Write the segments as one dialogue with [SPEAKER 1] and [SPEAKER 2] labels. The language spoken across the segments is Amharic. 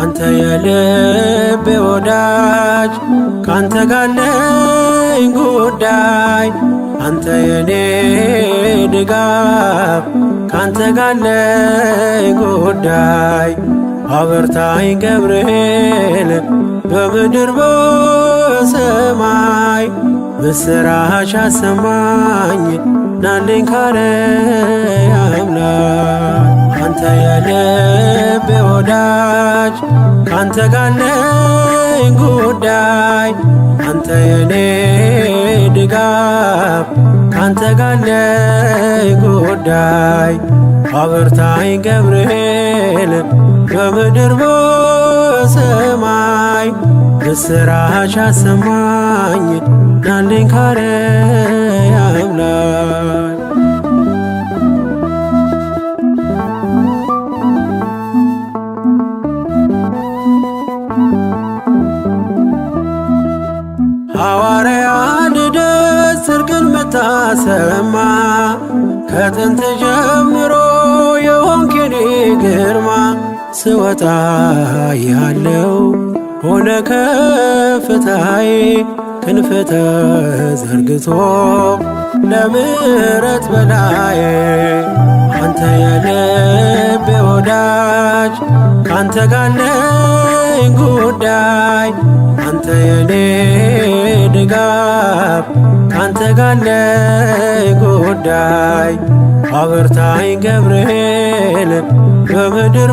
[SPEAKER 1] አንተ የልቤ ወዳጅ ካንተ ጋር አለኝ ጉዳይ አንተ የኔ ድጋፍ ካንተ ጋር አለኝ ጉዳይ አበርታኝ ገብርኤል በምድር በሰማይ ምስራች አሰማኝ ናልኝ ካርያም ላይ አንተ የልቤ ወዳጅ ካንተ ጋር አለኝ ጉዳይ አንተ የኔ ድጋፍ ካንተ ጋር አለኝ ጉዳይ አበርታኝ ገብርኤል በምድር በሰማይ ምስራች አሰማኝ ናልኝ ካርያም ላይ ሐዋርያ ልደት ጽድቅን ምታሰማ ከጥንት ጀምሮ የሆንክ የኔ ግርማ ስወጣ ያለው ሆነ ከፍታዬ ክንፍ ተዘርግቶ ለምሕረት በላዬ አንተ የልቤ ወዳጅ ካንተ ጋር አለኝ ጉዳይ አንተ የኔ ድጋፍ ካንተ ጋር አለኝ ጉዳይ አበርታኝ ገብርኤል በምድር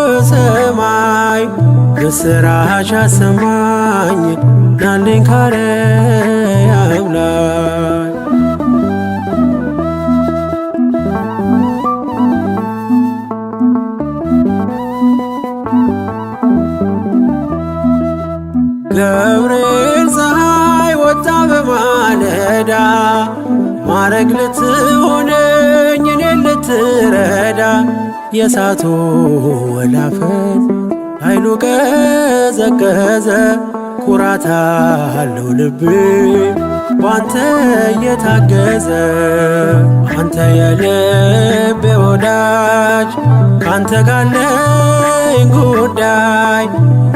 [SPEAKER 1] በሰማይ ምስራች አሰማኝ ናልኝ ካርያም ላይ ገብርኤል ፀሐይ ወጣ በማለዳ ማረግ ልትሆነኝ እኔን ልትረዳ የእሳቱ ወላፈን ኃይሉ ቀዘቀዘ ኩራት አለው ልቤ ባንተ እየታገዘ አንተ የልቤ ወዳጅ ካንተ ጋር አለኝ ጉዳይ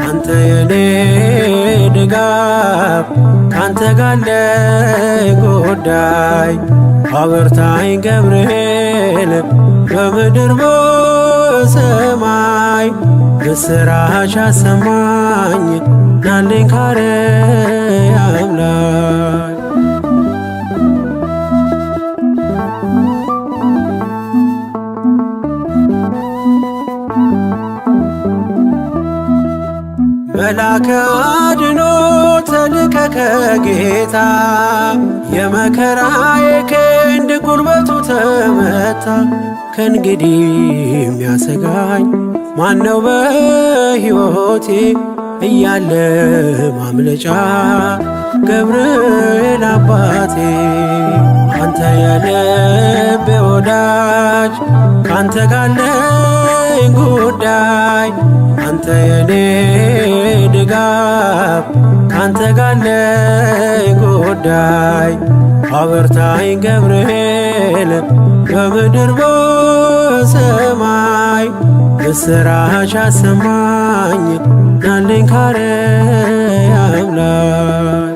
[SPEAKER 1] አንተ የኔ ድጋፍ ካንተ ጋር አለኝ ጉዳይ አበርታኝ ገብርኤል በምድር በሰማይ ምስራች አሰማኝ ናልኝ ካርያም ላይ መልአከ አድኖ ተልከ ከጌታ የመከራዬ ክንድ ጉልበቱ ተመታ ከእንግዲህ የሚያሰጋኝ ማነው በሕይወቴ እያለ ማምለጫ ገብርኤል አባቴ አንተ የልቤ ወዳጅ ካንተ ጋር አለኝ ጉዳይ አንተ የኔ ድጋፍ ካንተ ጋር አለኝ ጉዳይ አበርታኝ ገብርኤል በምድር በሰማይ ምስራች አሰማኝ ናልኝ ካርያም ላይ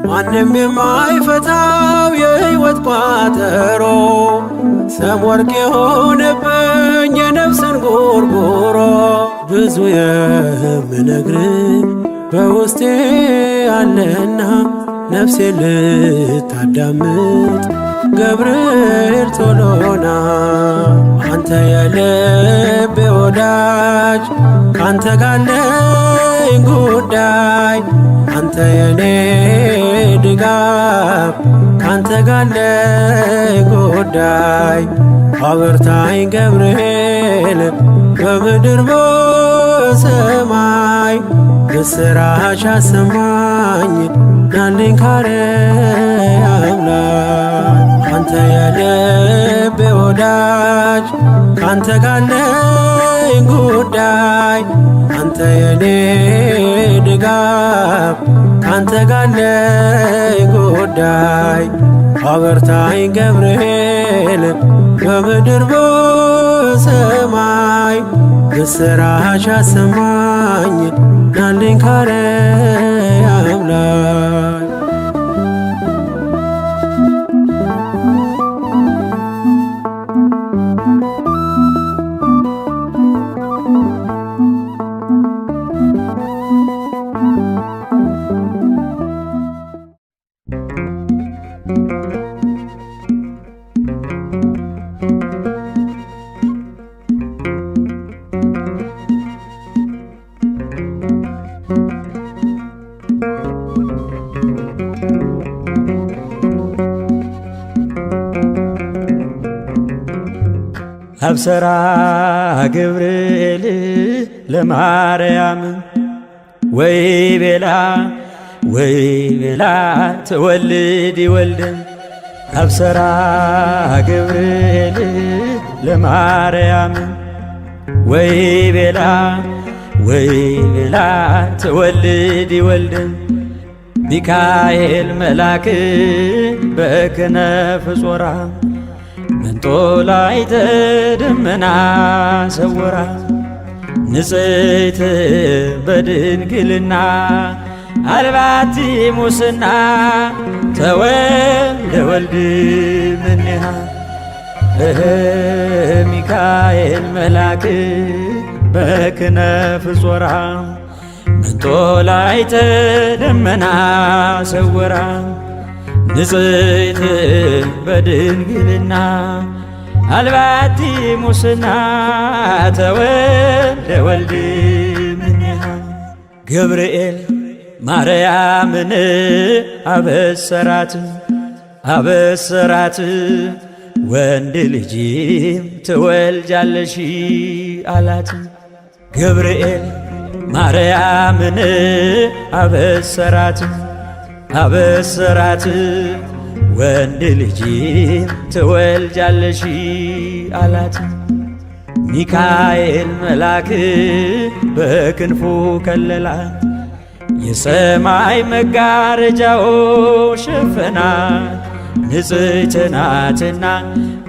[SPEAKER 1] ማንም የማይፈታው የሕይወት ቋጠሮ ሰም ወርቅ የሆነብኝ የነፍስን ጎርጎሮ ብዙ የምነግርህ በውስጤ አለና ነፍሴ ልታዳምጥ ገብርኤል ቶሎና አንተ የልቤ ወዳጅ ካንተ ጋር አለኝ ጉዳይ አንተ የኔ ድጋፍ ካንተ ጋር አለኝ ጉዳይ አበርታኝ ገብርኤል በምድር በሰማይ ምስራች አሰማኝ ናልኝ ካርያም ላይ አንተ የልቤ ወዳጅ ካንተ ጋር አለኝ ጉዳይ አንተ የኔ ድጋፍ ካንተ ጋለኝ ጉዳይ አበርታኝ ገብርኤል በምድር በሰማይ ምስራች አሰማኝ ናልኝ ካርያም ላይ
[SPEAKER 2] አብሰራ ገብርኤል ለማርያም ወይ ቤላ ትወልድ ይወልድን አብሰራ ገብርኤል ለማርያም ወይ ቤላ ትወልድ ይወልድን ሚካኤል መልአክ በክነፍ ጾራ መንጦላዕተ ደመና ሰወራ ንጽሕት በድንግልና አልባቲ ሙስና ተወልደ ወልድ እምኔሃ ሚካኤል መልአክ በክነፍ ጾራ መንጦላዕተ ደመና ሰወራ ንጽሕት በድንግልና አልባቲ ሙስና ተወልደ ወልድ እምኔሃ ገብርኤል ማርያምን አበሰራት ወንድ ልጅም ትወልጃለሽ አላት ገብርኤል ማርያምን አበሰራት ወንድ ልጅም ትወልጃለሽ አላት ሚካኤል መልአክ በክንፉ ከለላት የሰማይ መጋረጃው ሸፈናት ንጽሕት ናትና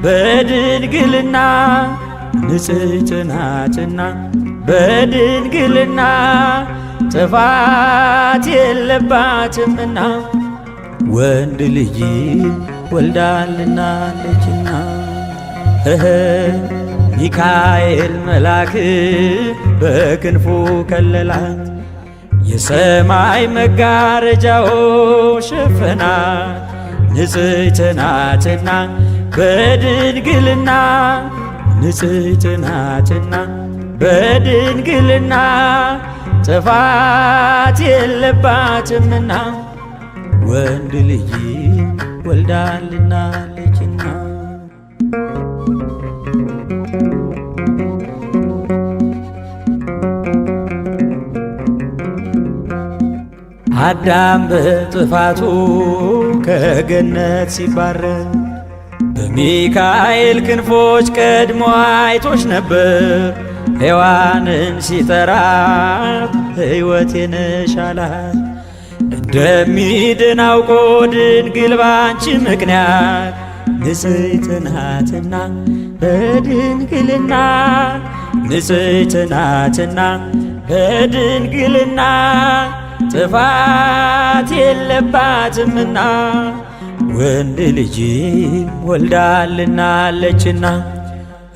[SPEAKER 2] በድንግልና ጥፋት የለባትምና ወንድ ልጅ ወልዳልናለችና ሚካኤል መልአክ በክንፉ ከለላት የሰማይ መጋረጃው ሸፈናት ንጽሕት ናትና በድንግልና ጥፋት የለባትምና ወንድ ልጅ ወልዳልናለችና አዳም በጥፋቱ ከገነት ሲባረር በሚካኤል ክንፎች ቀድሞ አይቶሽ ነበር ሔዋንን ሲጠራት ሕይወቴ ነሽ አላት እንደሚድን አውቆ ድንግል ባንቺ ምክንያት ንጽሕት ናትና በድንግልና ጥፋት የለባትምና ወንድ ልጅ ወልዳልናለችና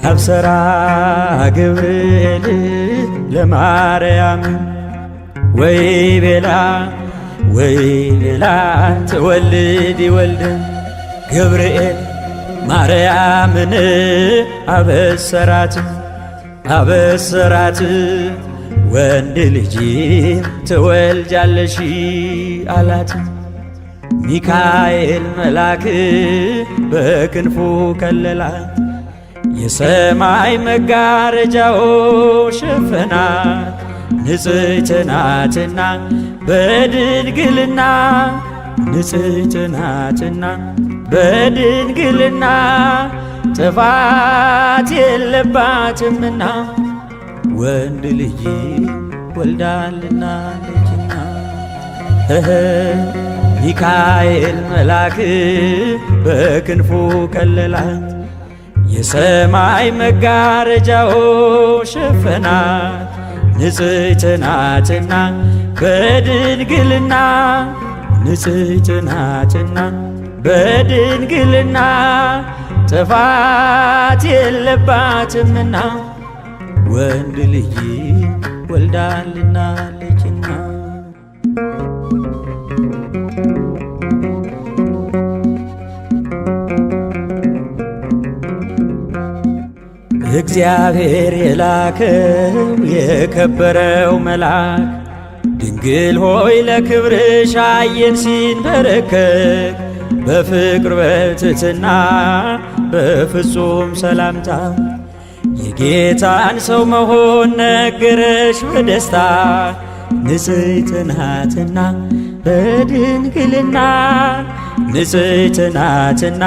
[SPEAKER 2] አብሰራ ገብርኤል ለማርያም ወይ ቤላ ትወልድ ይወልድን ገብርኤል ማርያምን አበሰራት ወንድ ልጅ ትወልጃለሽ አላት ሚካኤል መልአክ በክንፉ ከለላት የሰማይ መጋረጃው ሸፈናት ንጽሕት ናትና በድንግልና ጥፋት የለባትምና ወንድ ልጅ ወልዳልናለችና ሚካኤል መልአክ በክንፉ ከለላት፣ የሰማይ መጋረጃው ሸፈናት። ንጽሕት ናትና በድንግልና ንጽሕት ናትና በድንግልና ጥፋት የለባትምና ወንድ ልጅ ወልዳልናለችና። እግዚአብሔር የላከው የከበረው መልአክ ድንግል ሆይ ለክብርሽ አየን ሲንበረከክ፣ በፍቅር በትሕትና በፍጹም ሰላምታ የጌታን ሰው መሆን ነገረሽ በደስታ። ንጽሕት ናትና በድንግልና ንጽሕት ናትና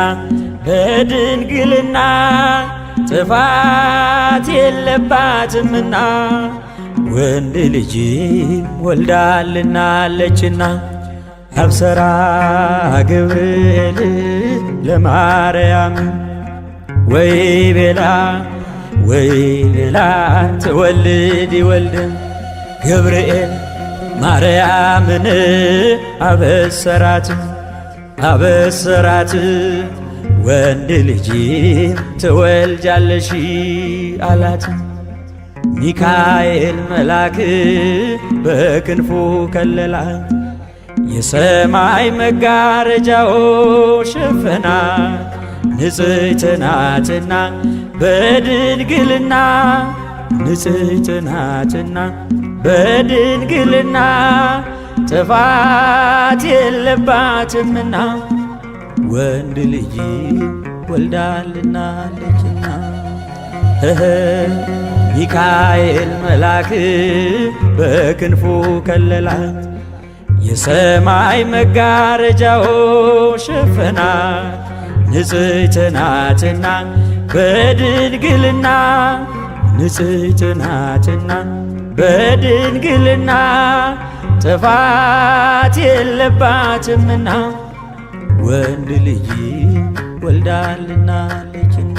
[SPEAKER 2] በድንግልና ጥፋት የለባትምና ወንድ ልጅ ወልዳልናለችና። አብሰራ ገብርኤል ለማርያም ወይ ቤላ ትወልድ ይወልድን። ገብርኤል ማርያምን አበሰራት ወንድ ልጅ ትወልጃለሽ አላት። ሚካኤል መልአክ በክንፉ ከለላት፣ የሰማይ መጋረጃው ሸፈናት። ንጽሕት ናትና በድንግልና ንጽሕት ናትና በድንግልና ጥፋት የለባትምና ወንድ ልጅ ወልዳልናለችና። ሚካኤል መልአክ በክንፉ ከለላት፣ የሰማይ መጋረጃው ሸፈናት። ንጽሕት ናትና በድንግልና ንጽሕት ናትና በድንግልና ጥፋት የለባትምና ወንድ ልጅ ወልዳልናለችና።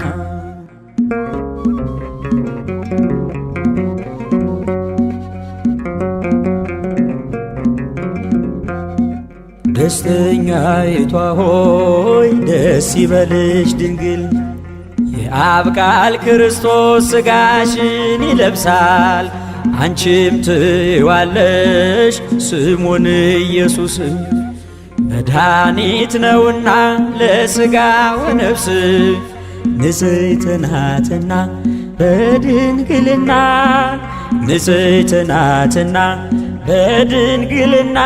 [SPEAKER 2] ደስተኛይቷ ሆይ ደስ ይበልሽ ድንግል፣ የአብ ቃል ክርስቶስ ሥጋሽን ይለብሳል። አንቺም ትይዋለሽ ስሙን ኢየሱስ፣ መድኃኒት ነውና ለሥጋ ወነፍስ። ንጽሕት ናትና በድንግልና ንጽሕት ናትና በድንግልና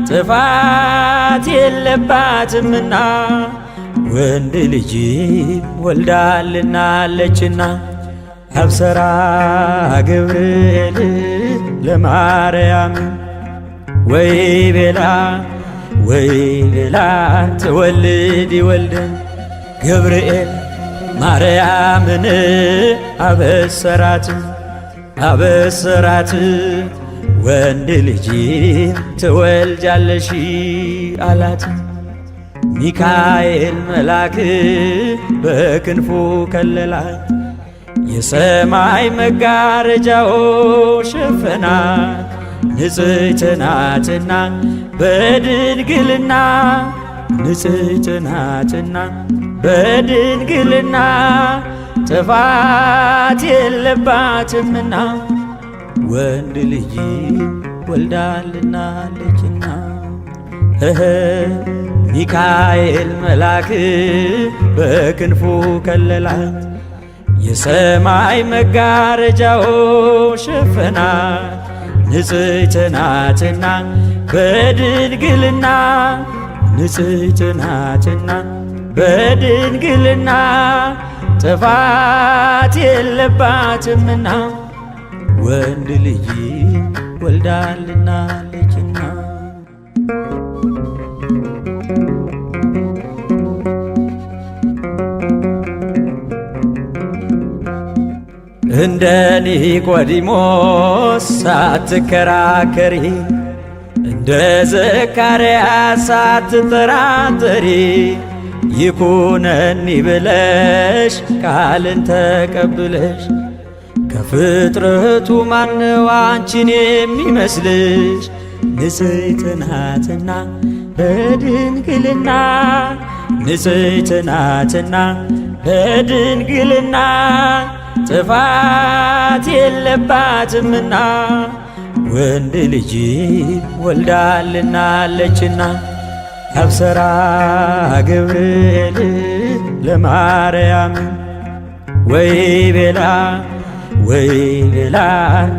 [SPEAKER 2] ጥፋት የለባትምና ወንድ ልጅ ወልዳልናለችና። አብሰራ ገብርኤል ለማርያም ወይ ቤላ ትወልድ ይወልድን። ገብርኤል ማርያምን አበሰራት ወንድ ልጅ ትወልጃለሽ አላት። ሚካኤል መልአክ በክንፉ ከለላት፣ የሰማይ መጋረጃው ሸፈናት። ንጽሕት ናትና በድንግልና ንጽሕት ናትና በድንግልና ጥፋት የለባትምና ወንድ ልጅ ወልዳልናለችና። ሚካኤል መልአክ በክንፉ ከለላት፣ የሰማይ መጋረጃው ሸፈናት። ንጽሕት ናትና በድንግልና ንጽሕት ናትና በድንግልና ጥፋት የለባትምና ወንድ ልጅ ወልዳልናለችና። እንደ ኒቆዲሞስ ሳትከራከሪ፣ እንደ እንደ ዘካርያስ ሳትጠራጠሪ ይኩነኒ ብለሽ ቃልን ተቀብለሽ ከፍጥረቱ ማነው አንቺን የሚመስልሽ? ንጽሕት ናትና በድንግልና ንጽሕት ናትና በድንግልና ጥፋት የለባትምና ወንድ ልጅ ወልዳልናለችና አብሰራ ገብርኤል ለማርያም ወይ ቤላ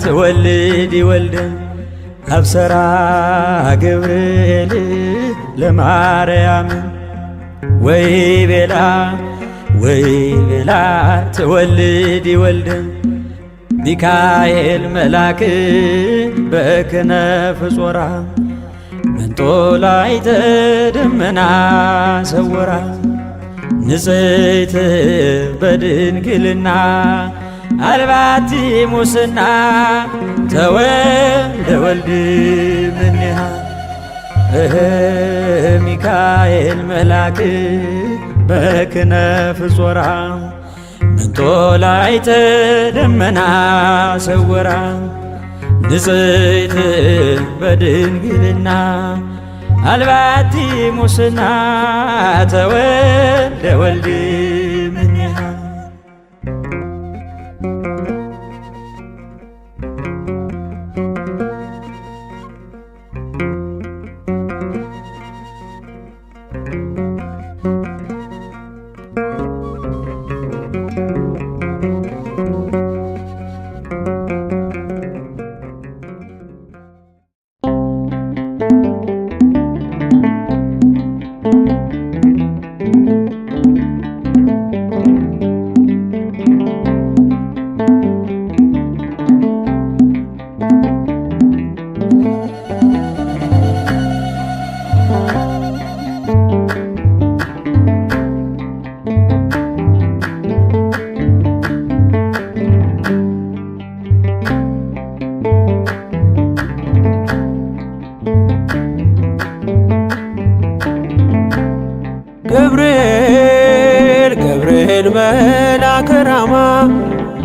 [SPEAKER 2] ትወልድ ወልደ አብሰራ ገብርኤል ለማርያም ወይ ቤላ ትወልድ ወልደ ሚካኤል መልአክ በክነፍ ጾራ መንጦላዕተ ደመና ሰወራ ንጽሕት በድንግልና አልባቲ ሙስና ተወልደ ወልድ እምኔሃ ሚካኤል መልአክ በክነፍ ጾራ መንጦላዕተ ደመና ሰወራ ንጽሕት በድንግልና አልባቲ ሙስና ተወልደ ወልድ እምኔሃ
[SPEAKER 1] ገብርኤል መልአከ ራማ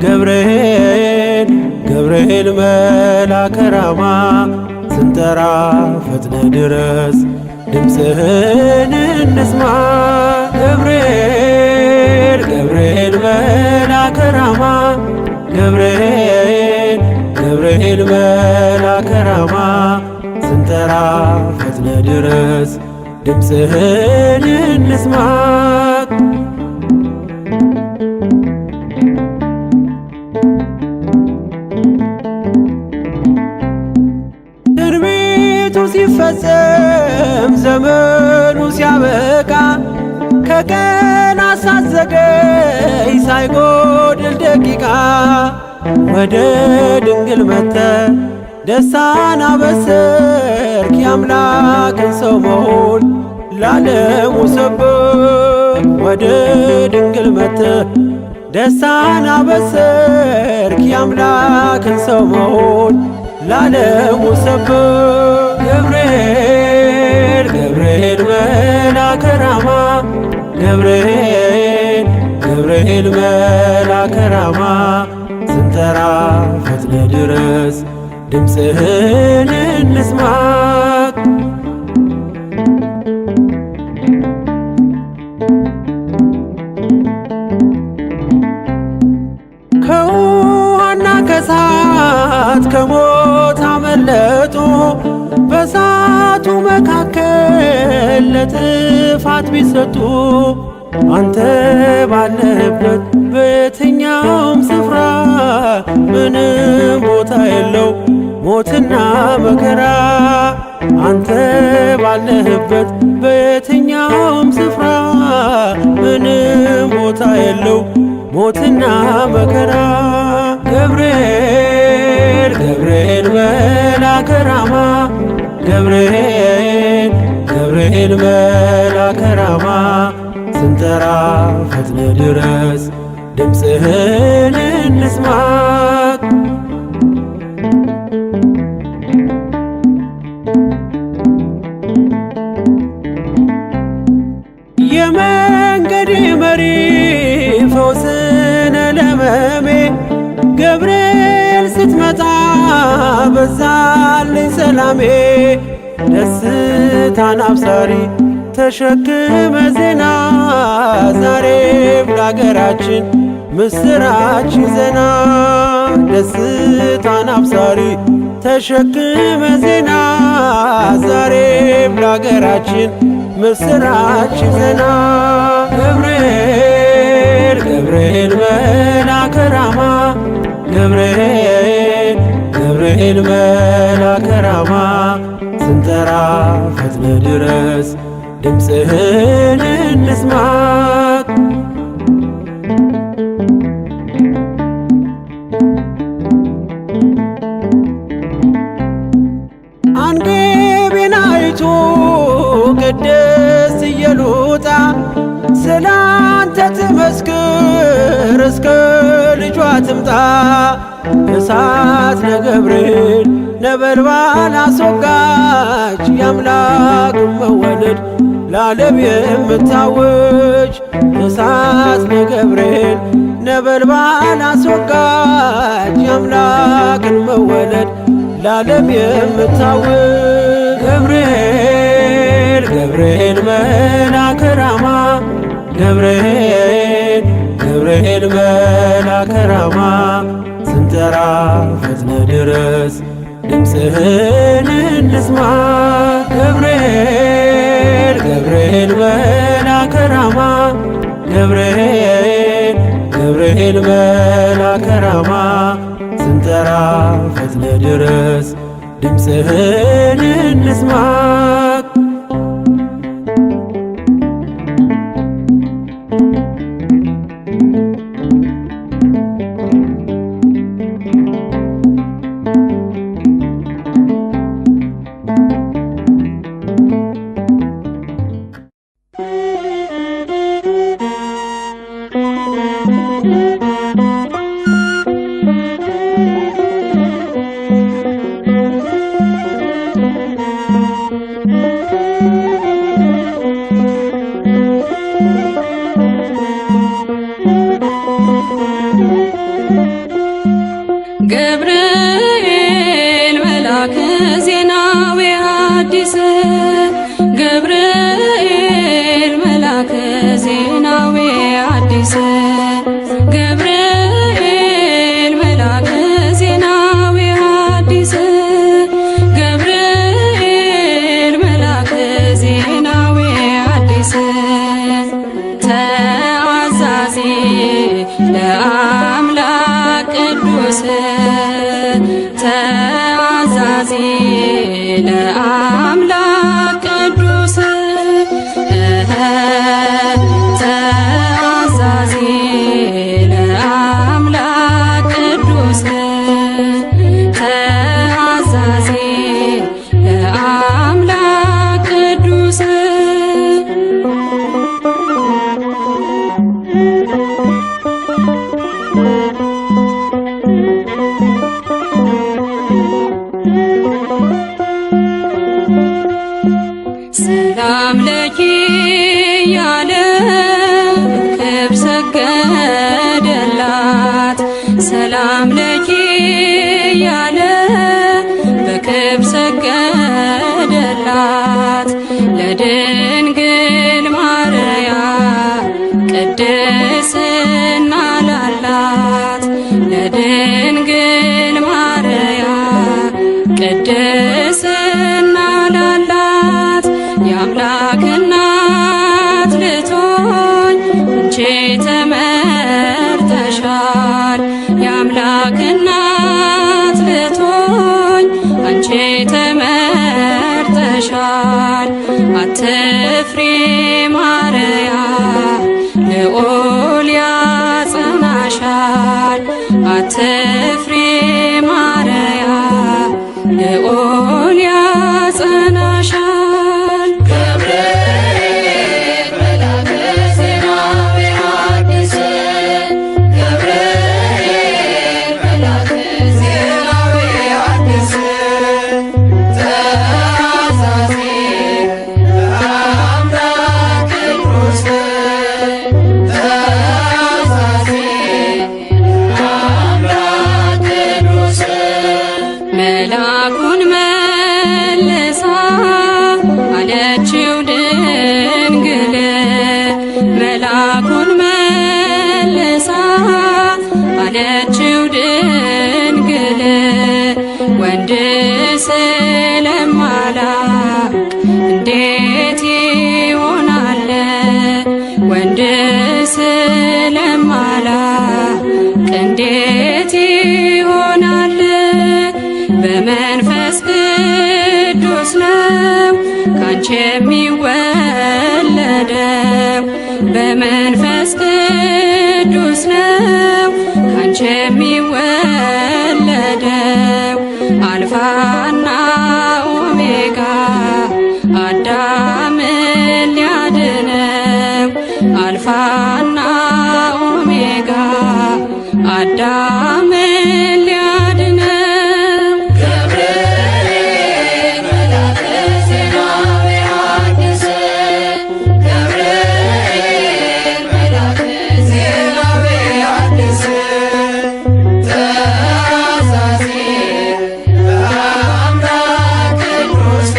[SPEAKER 1] ገብርኤል መልአከ ራማ ስንጠራ ፈጥነ ድረስ ድምፅህን እንስማ። ገብርኤል መልአከ ራማ ገብርኤል መልአከ ራማ ስንጠራ ፈጥነ ድረስ ድምፅህን እንስማ። ትንቢቱ ሲፈጸም ዘመኑ ሲያበቃ ከቀናት ሳትዘገይ ሳይጎድል ደቂቃ ወደ ድንግል መጥተ ደስታን አበሰርክ የአምላክን ሰው መሆን ለዓለሙ ሰብክ። ወደ ድንግል መጥተ ደስታን አበሰርክ የአምላክን ሰው መሆን ለዓለሙ ሰብክ። ገብርኤል መልአከ ራማ ገብርኤል መልአከ ራማ ስንጠራ ፈጥነ ድረስ ድምፅህን እንስማ። ከውሃና ከእሳት ከሞት አመለጡ በእሳቱ መካከል ለጥፋት ቢሰጡ አንተ ባለህበት በየትኛውም ስፍራ ምንም ቦታ የለው ሞትና መከራ። አንተ ባለህበት በየትኛውም ስፍራ ምንም ቦታ የለው ሞትና መከራ። ገብርኤል መልአከ ራማ ገብርኤል መልአከ ራማ ስንጠራ ፈጥነ ድረስ ድምፅህን እንስማ። ገብርኤል ስትመጣ በዛልኝ ሰላሜ ደስታን አብሳሪ ተሸክመ ዜና ዛሬም ለአገራችን ምስራች ይዘና ደስታን አብሳሪ ተሸክመ ዜና ዛሬም ለአገራችን ምስራች ይዘና ገብርኤል ገብርኤል መልአከ ራማ ገብርኤል መልአከ ራማ ስንጠራ ፈጥነ ድረስ ድምፅህን እንስማ አንጌቤናይቱ ቅድስት ኢየሉጣ ስላንተ ትመስክር እስከ ልጇ ትምጣ እሳት ነገብርኤል ነበልባል አስወጋች የአምላክ መወለድ ለዓለም የምታውጅ እሳት ነገብርኤል ነበልባል አስወጋች የአምላክን መወለድ ለዓለም የምታውጅ ገብርኤል መልአከ ራማ ገብርኤል መልአከ ራማ ስንጠራ ፈጥነ ድረስ ድምፅህን እንስማ ገብርኤል መልአከ ራማ ገብርኤል መልአከ ራማ ስንጠራ ፈጥነ ድረስ ድምፅህን እንስማ
[SPEAKER 3] ገብርኤል መልአከ ዜናዊ ሐዲስ ገብርኤል መልአከ ዜናዊ ሐዲስ ገብርኤል መልአከ ዜናዊ ሐዲስ ገብርኤል መልአከ ዜናዊ ሐዲስ ተአዛዚ ለአምላክ ቅዱስ ተአዛዚ ለአምላክ ቅዱስ ተአዛዚ ለአምላክ ቅዱስ ተአዛዚ ለአምላክ ቅዱስ ሰላም ለኪ ያለ ክብር ሰገደላት ሰላም ለኪ ያለ በክብር ሰገደላት ለድንግል ማርያም ቅድስና ላላት ለድንግል ማርያም ቅድስና ላላት የአምላክ እናት ልትሆኝ አንቺ ተመርጠሻል የአምላክ እናት ልትሆኝ አንቺ ተመርጠሻል አትፍሪ ማርያም ልዑል ያጸናሻል አትፍሪ ማርያም ልዑል ያጸናሻል ገብርኤል መልአከ ዜናዊ ሐዲስ ገብርኤል መልአከ ዜናዊ ሐዲስ ተአዛዚ ለአምላክ ቅዱስ አለችው ድንግል መላኩን መልሳ አለችው ድንግል ወንድ ስለማላውቅ እንዴት ይሆናል ወንድ ስለማላውቅ እንዴት ይሆናል በመንፈስ ቅዱስ ነው ካንቺ የሚወለደው በመንፈስ ቅዱስ ነው ካንቺ የሚወለደው አልፋና ኦሜጋ አዳምን ሊያድነው አልፋና ኦሜጋ አዳምን ሊያድነው ገብርኤል መልአከ ዜና ወሐዲስ ገብርኤል መልአከ ዜና ወሐዲስ ተአዛዚ በአምላክ ቅዱስ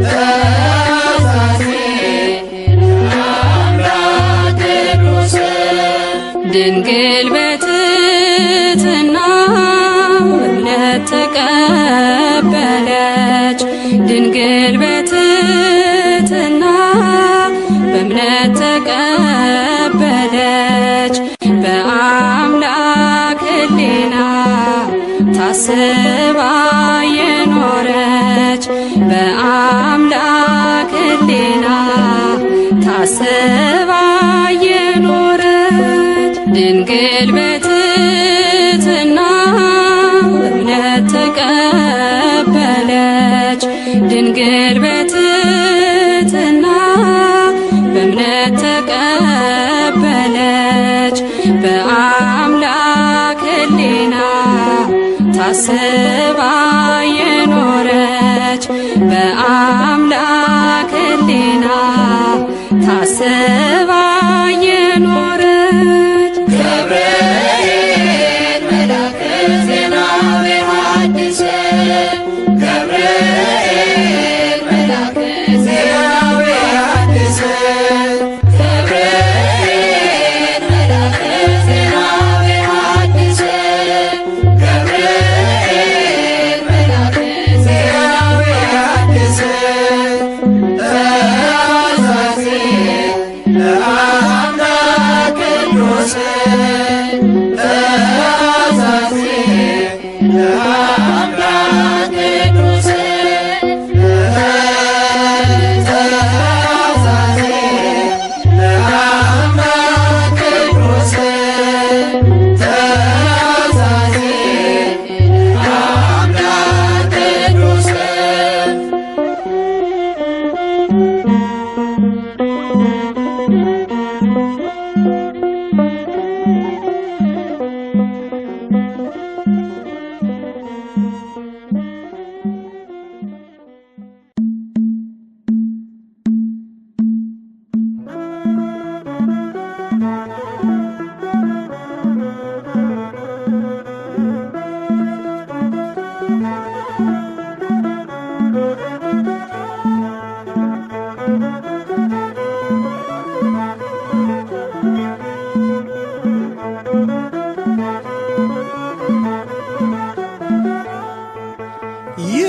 [SPEAKER 3] ተአዛዚ በአምላክ ቅዱስ ድንግል በትሕትና እምነት ተቀበለች ድንግል በትሕትና በእምነት ተቀበለች በአምላክ ሕሊና ታስባ የኖረች በአምላክ ሕሊና ታስባ የኖረች ድንግል በትሕትና እምነት ተቀበለች ድንግል በትሕትና በእምነት ተቀበለች በአምላክ ሕሊና ታስባ የኖረች በአምላክ ሕሊና ታስባ የኖረች ገብርኤል መልአከ ዜና ወሐዲስ ገብርኤል መልአከ ዜና ወሐዲስ ገብርኤል መልአከ ዜና ወሐዲስ ገብርኤል መልአከ ዜና ወሐዲስ ተአዛዚ በአምላክ ቅዱስ ተአዛዚ በአምላክ ቅዱስ ተአዛዚ በአምላክ ቅዱስ ተአዛዚ በአምላክ ቅዱስ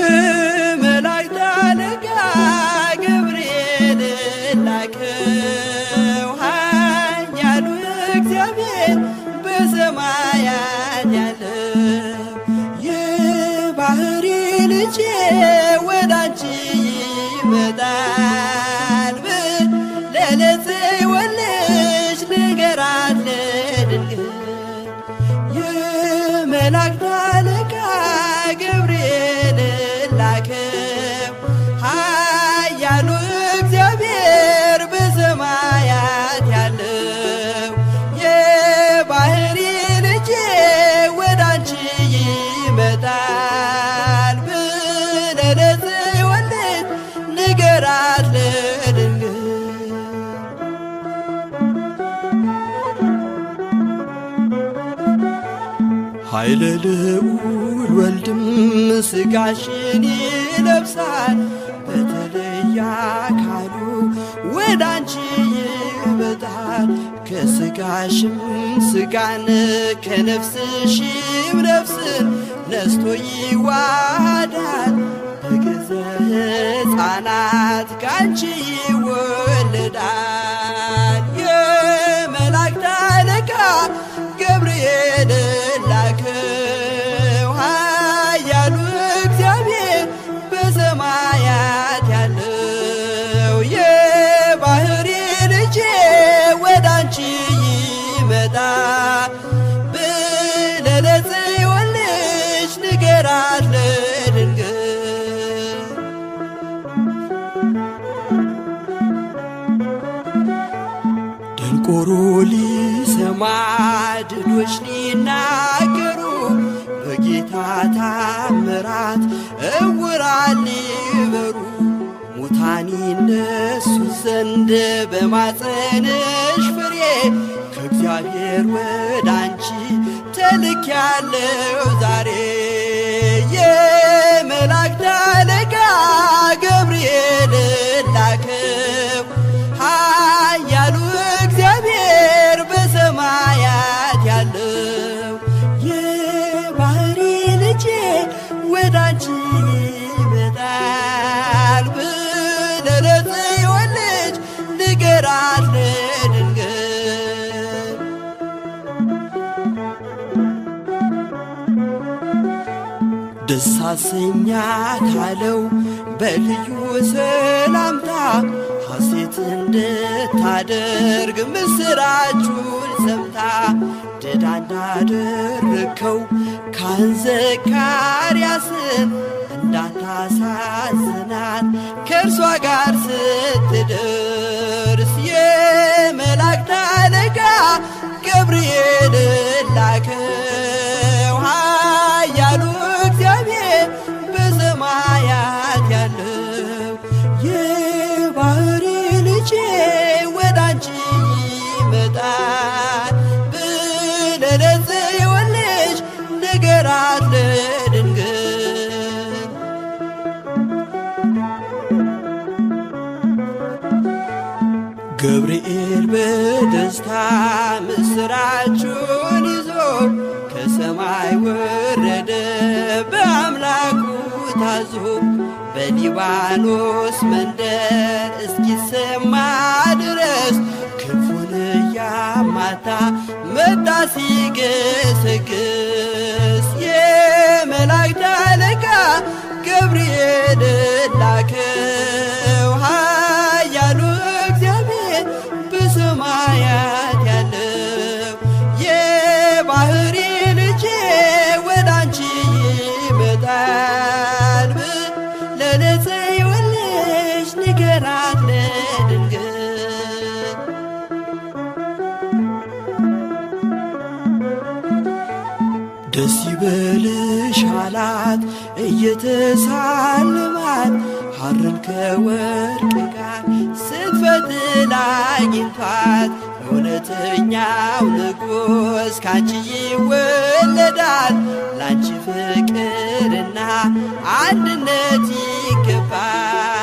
[SPEAKER 2] የመላእክት አለቃ ገብርኤል ላከው ኃያሉ እግዚአብሔር በሰማያት ያለው የባሕሪ ልጄ ወዳንቺ ይመጣል ብለህ ለጽዮን ንገራት ለድንግል የመላእክት አለቃ ገብርኤል ላከው ኃያሉ እግዚአብሔር በሰማያት ያለው የባሕሪ ልጄ ወዳንቺ ይመጣል ብለህ ለጽዮን ንገራት ለድንግል ኃይለ ልዑል ወልድም ሥጋሽን ይለብሳል በተለየ በየአካሉ ወዳንቺ ይመጣል። ከሥጋሽም ሥጋን ከነፍስሽም ነፍስን ነስቶ ይዋሃዳል። በገዛ ሕፃናት ካንቺ ይወለዳል። የመላእክት አለቃ ገብርኤል ላከው ኃያሉ እግዚአብሔር በሰማያት ያለው የባሕሪ ልጄ ወዳንቺ ይመጣ ብለህ ለጽዮን ልጅ ንገራት ለድንግል። ደንቆሮ ሊሰማ ድዶች ሊናገሩ በጌታ ታምራት ዕውራን ሊበሩ ሙታን ይነሱ ዘንድ በማፀንሽ ፍሬ ከእግዚአብሔር ወዳንቺ ተልኬያለሁ ዛሬ። የመላእክት አለቃ ገብርኤል ላከው ኃያሉ እግዚአብሔር በሰማያት ያለው የባሕሪ ልጄ ወዳንቺ ይመጣል ብለህ ለጽዮን ልጅ ንገራት ለድንግል። ደስ አሰኛት አለው በልዩ ሰላምታ ሐሴት እንድታደርግ ምስራቹን ሰምታ ድዳ እንዳደረግከው ካህን ዘካርያስን እንዳታሳዝናት ከእርሷ ጋር ስትደርስ የመላእክት አለቃ ገብርኤል ላከው ኃያሉ እግዚአብሔር በሰማያት ያለው የባሕሪ ልጄ ወዳንቺ ይመጣል ብለህ ለጽዮን ልጅ ንገራት ለድንግል። ገብርኤል በደስታ ምስራቹን ይዞ ከሰማይ ወረደ በአምላኩ ታዞ በሊባኖስ መንደር እስኪሰማ ድረስ ክንፉን እያማታ መጣ ሲገሰግስ። የመላእክት አለቃ ገብርኤል ላከው ኃያሉ እግዚአብሔር በሰማያት ያለው የባሕሪ ልጄ ወዳንቺ ይመጣል ብለህ ለጽዮን ልጅ ንገራት ለድንግል። ደስ ይበልሽ አላት እየተሳለማት ሐርን ከወርቅ ጋር ስትፈትል አግኝቷት እውነተኛው ንጉሥ ካንቺ ይወለዳል። ላንቺ ፍቅርና አንድነት ይገባል